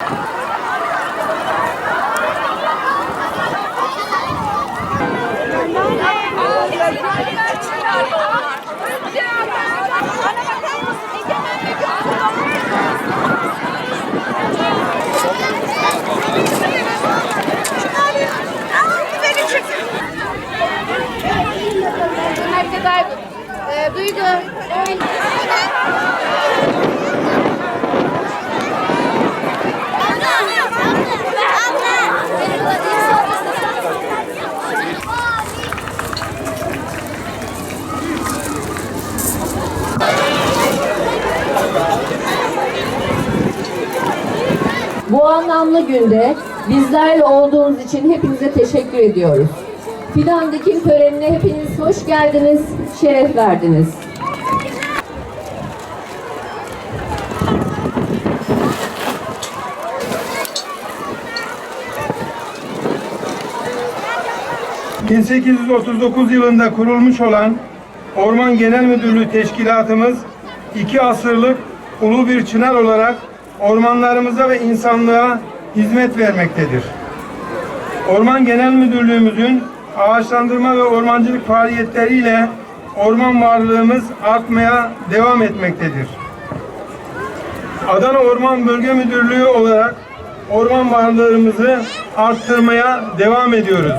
Duygu. Bu anlamlı günde bizlerle olduğunuz için hepinize teşekkür ediyoruz. Fidan dikim törenine hepiniz hoş geldiniz, şeref verdiniz. ...1839 yılında kurulmuş olan Orman Genel Müdürlüğü Teşkilatımız 2 asırlık ulu bir çınar olarak ormanlarımıza ve insanlığa hizmet vermektedir. Orman Genel Müdürlüğümüzün ağaçlandırma ve ormancılık faaliyetleriyle orman varlığımız artmaya devam etmektedir. Adana Orman Bölge Müdürlüğü olarak orman varlığımızı arttırmaya devam ediyoruz.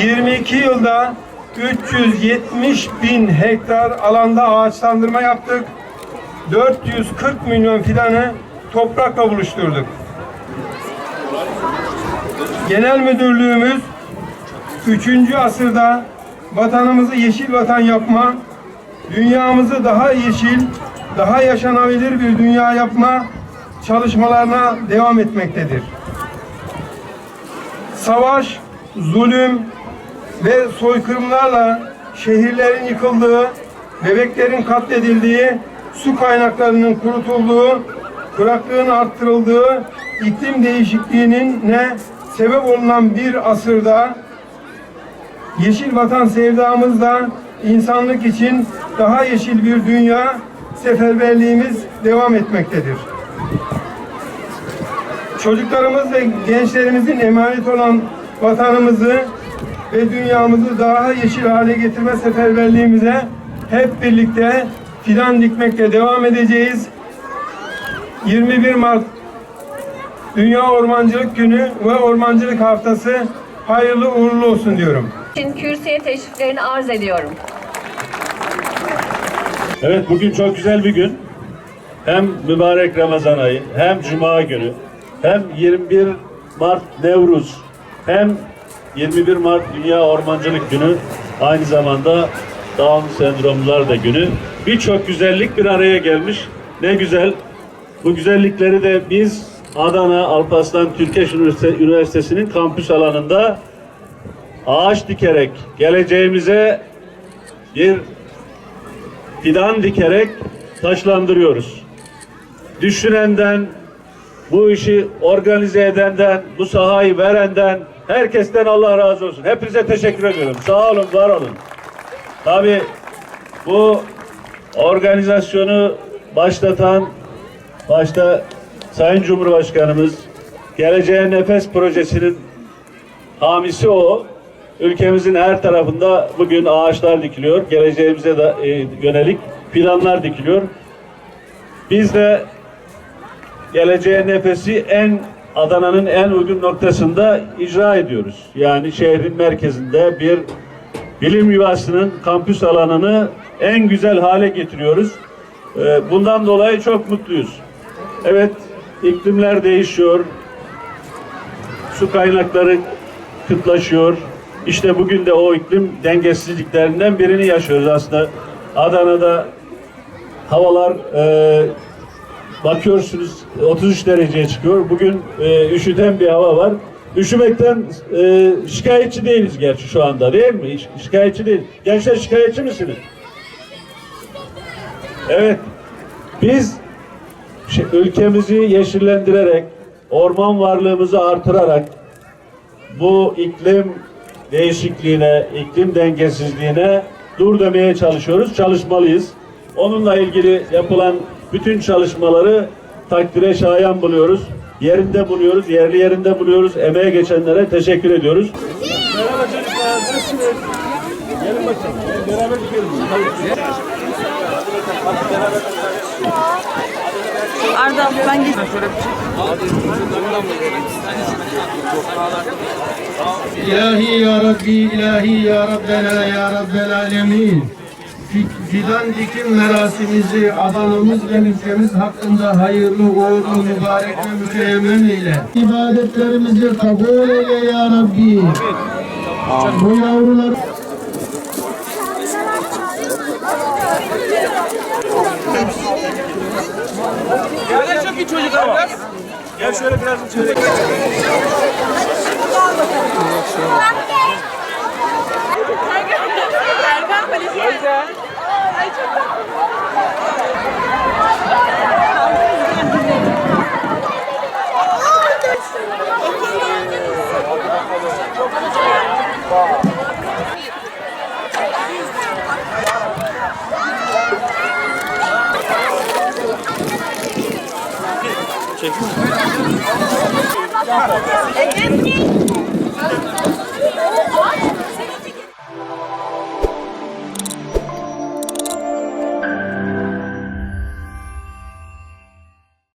22 yılda 370.000 hektar alanda ağaçlandırma yaptık. 440 milyon fidanı toprakla buluşturduk. Genel Müdürlüğümüz 3. asırda vatanımızı yeşil vatan yapma, dünyamızı daha yeşil, daha yaşanabilir bir dünya yapma çalışmalarına devam etmektedir. Savaş, zulüm ve soykırımlarla şehirlerin yıkıldığı, bebeklerin katledildiği, su kaynaklarının kurutulduğu, kuraklığın arttırıldığı, iklim değişikliğinin ne sebep olunan bir asırda yeşil vatan sevdamızla insanlık için daha yeşil bir dünya seferberliğimiz devam etmektedir. Çocuklarımız ve gençlerimizin emanet olan vatanımızı ve dünyamızı daha yeşil hale getirme seferberliğimize hep birlikte fidan dikmekle devam edeceğiz. 21 Mart Dünya Ormancılık Günü ve Ormancılık Haftası hayırlı uğurlu olsun diyorum. Kürsüye teşriflerini arz ediyorum. Evet, bugün çok güzel bir gün. Hem mübarek Ramazan ayı, hem Cuma günü, hem 21 Mart Nevruz, hem 21 Mart Dünya Ormancılık Günü, aynı zamanda Down Sendromlar da günü. Birçok güzellik bir araya gelmiş. Ne güzel. Bu güzellikleri de biz Adana Alparslan Türkeş Üniversitesi'nin kampüs alanında ağaç dikerek, geleceğimize bir fidan dikerek taşlandırıyoruz. Düşünenden, bu işi organize edenden, bu sahayı verenden, herkesten Allah razı olsun. Hepinize teşekkür ediyorum. Sağ olun, var olun. Tabii bu organizasyonu başlatan, başta Sayın Cumhurbaşkanımız, Geleceğe Nefes Projesi'nin hamisi o. Ülkemizin her tarafında bugün ağaçlar dikiliyor. Geleceğimize de yönelik fidanlar dikiliyor. Biz de Geleceğe Nefesi Adana'nın en uygun noktasında icra ediyoruz. Yani şehrin merkezinde bir bilim yuvasının kampüs alanını en güzel hale getiriyoruz. Bundan dolayı çok mutluyuz. Evet, iklimler değişiyor. Su kaynakları kıtlaşıyor. İşte bugün de o iklim dengesizliklerinden birini yaşıyoruz aslında. Adana'da havalar bakıyorsunuz 33 dereceye çıkıyor. Bugün üşüten bir hava var. Üşümekten şikayetçi değiliz gerçi şu anda, değil mi? Şikayetçi değil. Gençler, şikayetçi misiniz? Evet. Biz ülkemizi yeşillendirerek, orman varlığımızı artırarak bu iklim değişikliğine, iklim dengesizliğine dur demeye çalışıyoruz, çalışmalıyız. Onunla ilgili yapılan bütün çalışmaları takdire şayan buluyoruz. Yerinde buluyoruz, yerli yerinde buluyoruz. Emeğe geçenlere teşekkür ediyoruz. Merhaba çocuklar, nasılsınız? Gelin bakalım, beraber çıkıyoruz. Arda ben geç. İlahi ya Rabbi, ilahi ya Rabbena ya Rabbel alemin. Fidan dikim merasimimizi Adana'mız ve ülkemiz hakkında hayırlı, uğurlu, mübarek ve mükemmel eyle. İbadetlerimizi kabul eyle ya Rabbi. Bu yavrular... Gel çok iyi çocuklar biraz. Gel şöyle biraz içeri. Erkan polisi. Ay çok Çekin.